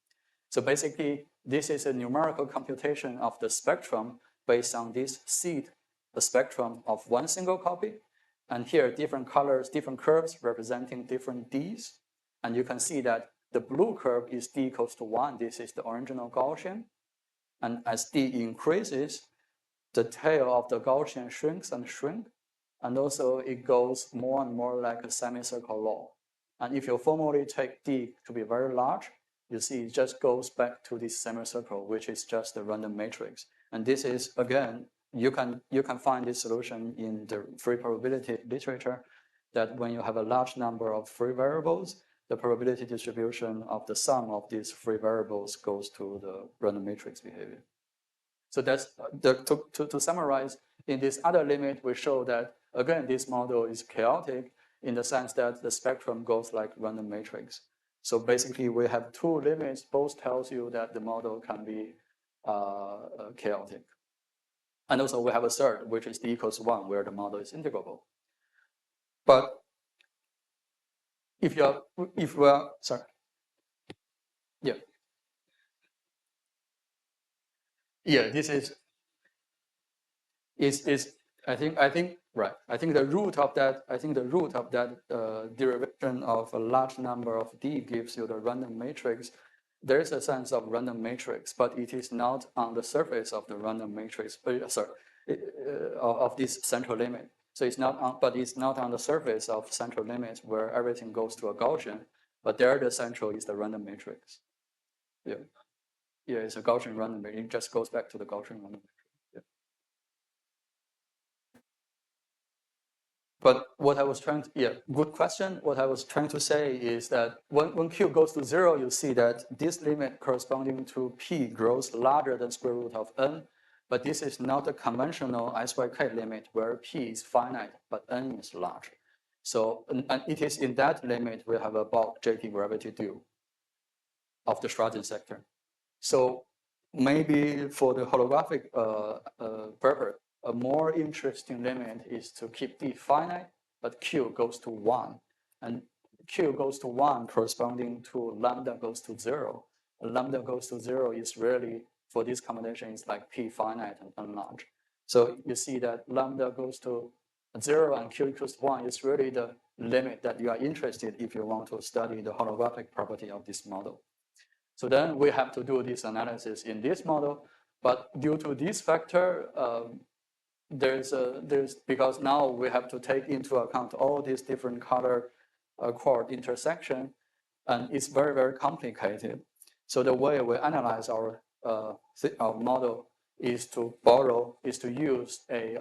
So basically, this is a numerical computation of the spectrum based on this seed, the spectrum of one single copy. And here, different colors, different curves representing different Ds. And you can see that the blue curve is D equals to 1. This is the original Gaussian. And as D increases, the tail of the Gaussian shrinks and shrinks. And also, it goes more and more like a semicircle law. And if you formally take D to be very large, you see it just goes back to this semicircle, which is just a random matrix. And this is, again, you can find this solution in the free probability literature, that when you have a large number of free variables, the probability distribution of the sum of these free variables goes to the random matrix behavior. So that's to summarize, in this other limit, we show that, again, this model is chaotic in the sense that the spectrum goes like random matrix. So basically, we have two limits. Both tells you that the model can be chaotic. And also, we have a third, which is D equals 1, where the model is integrable. But if we're sorry, yeah, yeah, this is I think Right. I think the root of that, derivation of a large number of D gives you the random matrix. There is a sense of random matrix, but it is not on the surface of the random matrix. Of this central limit. So it's not on, but it's not on the surface of central limit where everything goes to a Gaussian. But there, the central is the random matrix. Yeah. Yeah, it's a Gaussian random matrix. It just goes back to the Gaussian random matrix. Yeah. But what I was trying to, yeah, good question. What I was trying to say is that when Q goes to 0, you see that this limit corresponding to P grows larger than square root of N. But this is not a conventional SYK limit where P is finite, but N is large. So, and it is in that limit we have a bulk JT gravity due of the Schwarz sector. So maybe for the holographic purpose, a more interesting limit is to keep D finite, but Q goes to 1. And Q goes to 1 corresponding to lambda goes to 0. Lambda goes to 0 is really, for this combination, is like P finite and N large. So you see that lambda goes to 0 and Q equals 1 is really the limit that you are interested if you want to study the holographic property of this model. So then we have to do this analysis in this model, but due to this factor, there's because now we have to take into account all these different color chord intersection, and it's very, very complicated. So the way we analyze our model is to use a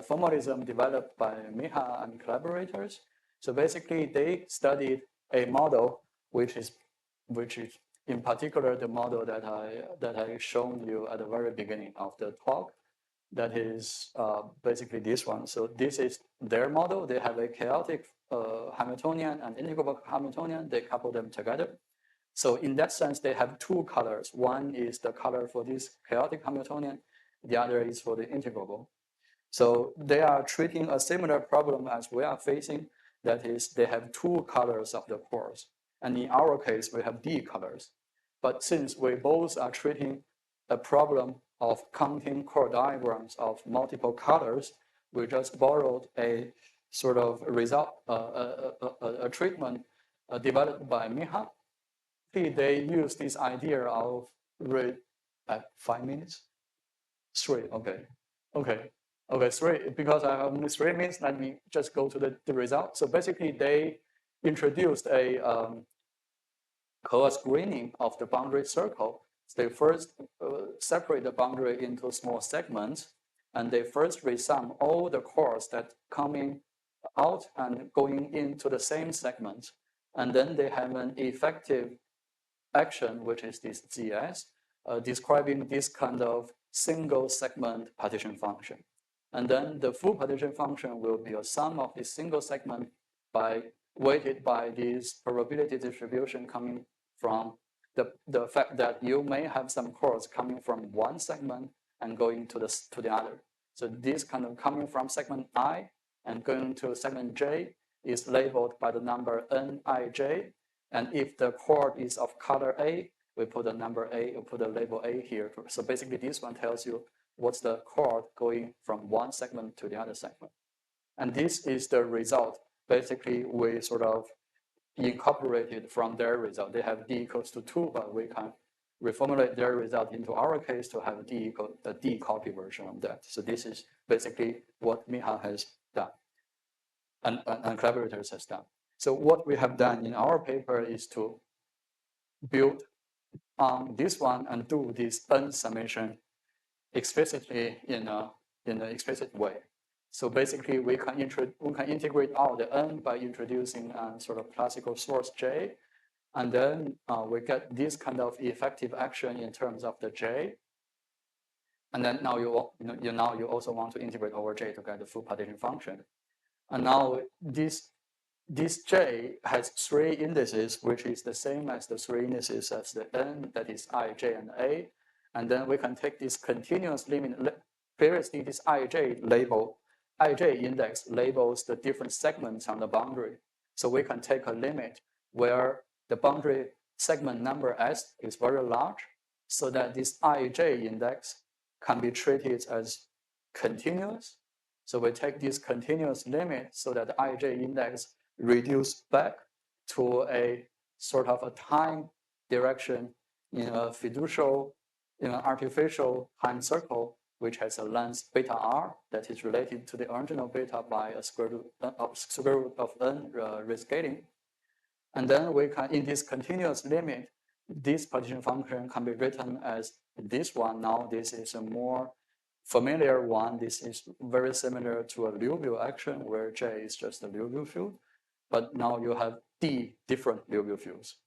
formalism developed by Miha and collaborators. So basically, they studied a model which is in particular the model that I shown you at the very beginning of the talk. That is basically this one. So this is their model. They have a chaotic Hamiltonian and integrable Hamiltonian. They couple them together. So in that sense, they have two colors. One is the color for this chaotic Hamiltonian. The other is for the integrable. So they are treating a similar problem as we are facing. That is, they have two colors of the chords. And in our case, we have D colors. But since we both are treating a problem of counting chord diagrams of multiple colors, we just borrowed a sort of result, a treatment developed by Miha. They use this idea of 5 minutes? 3, okay. Okay, 3, because I have only 3 minutes, let me just go to the result. So basically, they introduced a co-screening of the boundary circle. They first separate the boundary into small segments, and they first resum all the chords that coming out and going into the same segment. And then they have an effective action, which is this ZS, describing this kind of single segment partition function. And then the full partition function will be a sum of this single segment weighted by this probability distribution coming from the fact that you may have some chords coming from one segment and going to the other. So this kind of coming from segment I and going to segment J is labeled by the number Nij. And if the chord is of color A, we put the number A, we put the label A here. So basically this one tells you what's the chord going from one segment to the other segment. And this is the result. Basically, we sort of incorporated from their result. They have D equals to 2, but we can reformulate their result into our case to have D equal the D copy version of that. So this is basically what Miha has done and collaborators has done. So what we have done in our paper is to build on this one and do this N summation explicitly in an explicit way. So basically, we can integrate out the N by introducing a sort of classical source J, and then we get this kind of effective action in terms of the J. And then now you also want to integrate over J to get the full partition function. And now this J has 3 indices, which is the same as the 3 indices as the N, that is I, J, and A. And then we can take this continuous limit. Previously, this Ij index labels the different segments on the boundary. So we can take a limit where the boundary segment number S is very large, so that this Ij index can be treated as continuous. So we take this continuous limit so that the ij index reduce back to a sort of a time direction in a fiducial, in an artificial time circle, which has a length beta r that is related to the original beta by a square root of n rescaling. And then we can, in this continuous limit, this partition function can be written as this one. Now this is a more familiar one. This is very similar to a Liouville action where J is just a Liouville field, but now you have D different Liouville fields.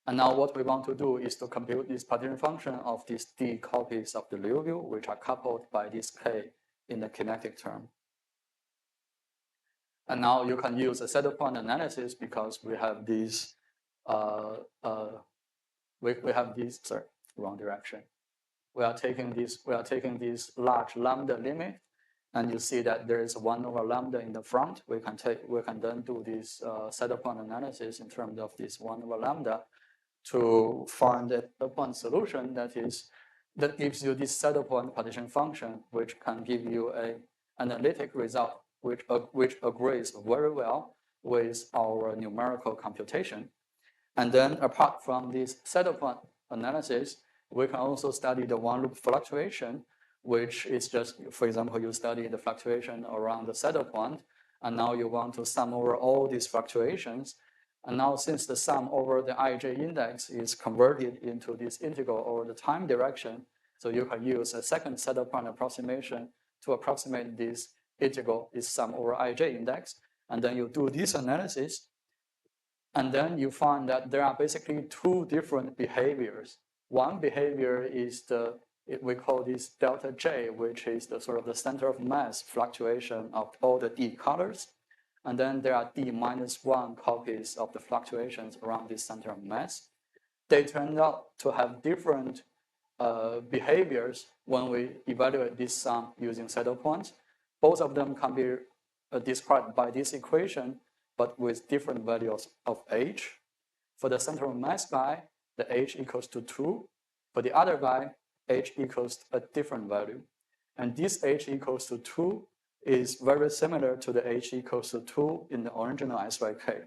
And now what we want to do is to compute this partition function of these D copies of the Liouville, which are coupled by this K in the kinetic term. And now you can use a set point analysis because we have these, we have these, sorry, wrong direction. We are taking this large lambda limit, and you see that there is 1 over lambda in the front. We can then do this set point analysis in terms of this 1 over lambda to find a point solution that gives you this set point partition function, which can give you an analytic result which agrees very well with our numerical computation. And then apart from this set point analysis, we can also study the one loop fluctuation, which is just, for example, you study the fluctuation around the saddle point, and now you want to sum over all these fluctuations. And now since the sum over the ij index is converted into this integral over the time direction, so you can use a second saddle point approximation to approximate this integral, this sum over ij index. And then you do this analysis, and then you find that there are basically two different behaviors. One behavior is we call this delta J, which is the sort of the center of mass fluctuation of all the D colors. And then there are D minus 1 copies of the fluctuations around this center of mass. They turn out to have different behaviors when we evaluate this sum using saddle points. Both of them can be described by this equation, but with different values of h. For the center of mass guy, the h equals to 2. For the other guy, h equals a different value. And this h equals to 2 is very similar to the h equals to 2 in the original SYK.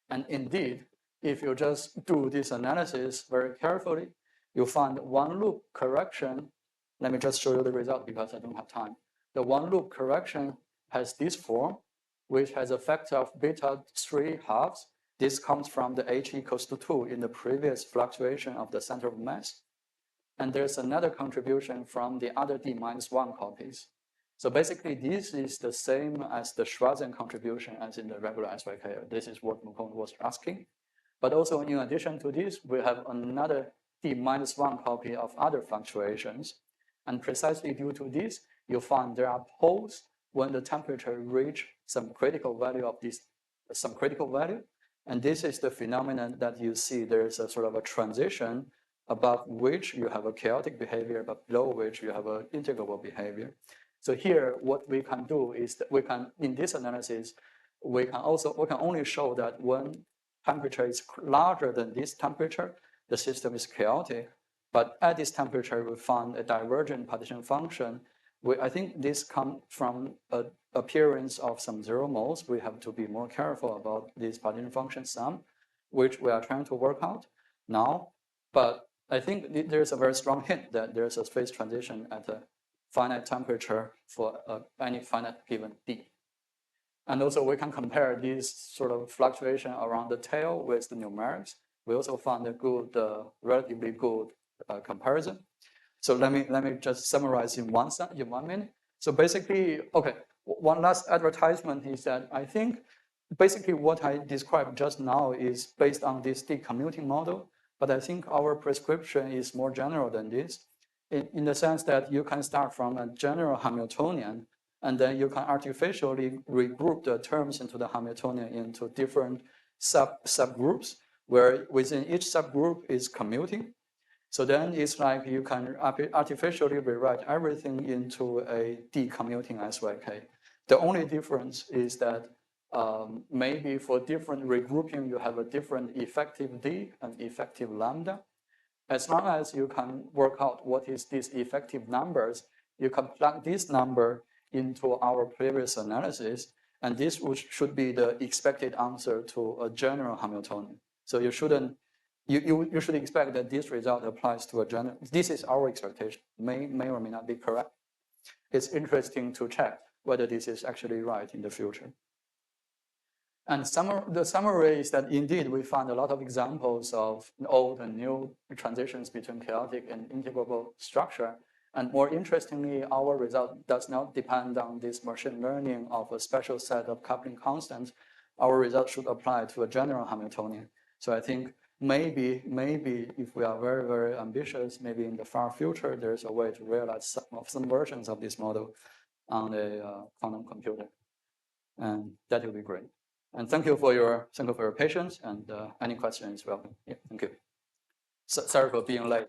And indeed, if you just do this analysis very carefully, you find one loop correction. Let me just show you the result because I don't have time. The one loop correction has this form, which has a factor of beta 3 halves. This comes from the h equals to 2 in the previous fluctuation of the center of mass. And there's another contribution from the other D minus 1 copies. So basically, this is the same as the Schwarzen contribution as in the regular SYK. This is what Mukong was asking. But also, in addition to this, we have another D minus 1 copy of other fluctuations. And precisely due to this, you find there are poles when the temperature reach some critical value of this, some critical value. And this is the phenomenon that you see. There's a sort of a transition above which you have a chaotic behavior, but below which you have an integrable behavior. So here, what we can do is that we can, in this analysis, we can only show that when temperature is larger than this temperature, the system is chaotic. But at this temperature, we found a divergent partition function. I think this comes from an appearance of some zero moles. We have to be more careful about this partition function sum, which we are trying to work out now. But I think there's a very strong hint that there's a phase transition at a finite temperature for any finite given D. And also we can compare this sort of fluctuation around the tail with the numerics. We also found a good, relatively good comparison. So let me just summarize in one minute. So basically, okay, one last advertisement is that I think basically what I described just now is based on this decommuting model, but I think our prescription is more general than this, in the sense that you can start from a general Hamiltonian, and then you can artificially regroup the terms into the Hamiltonian into different subgroups, where within each subgroup is commuting. So then it's like you can artificially rewrite everything into a decommuting SYK. The only difference is that maybe for different regrouping, you have a different effective D and effective lambda. As long as you can work out what is these effective numbers, you can plug this number into our previous analysis, and this should be the expected answer to a general Hamiltonian. So you shouldn't, you should expect that this result applies to a general. This is our expectation. May or may not be correct. It's interesting to check whether this is actually right in the future. And the summary is that indeed we found a lot of examples of old and new transitions between chaotic and integrable structure. And more interestingly, our result does not depend on this machine learning of a special set of coupling constants. Our result should apply to a general Hamiltonian. So I think maybe if we are very, very ambitious, maybe in the far future, there's a way to realize some versions of this model on a quantum computer. And that will be great. And thank you for your patience, and any questions, welcome. Yeah, thank you. Sorry for being late.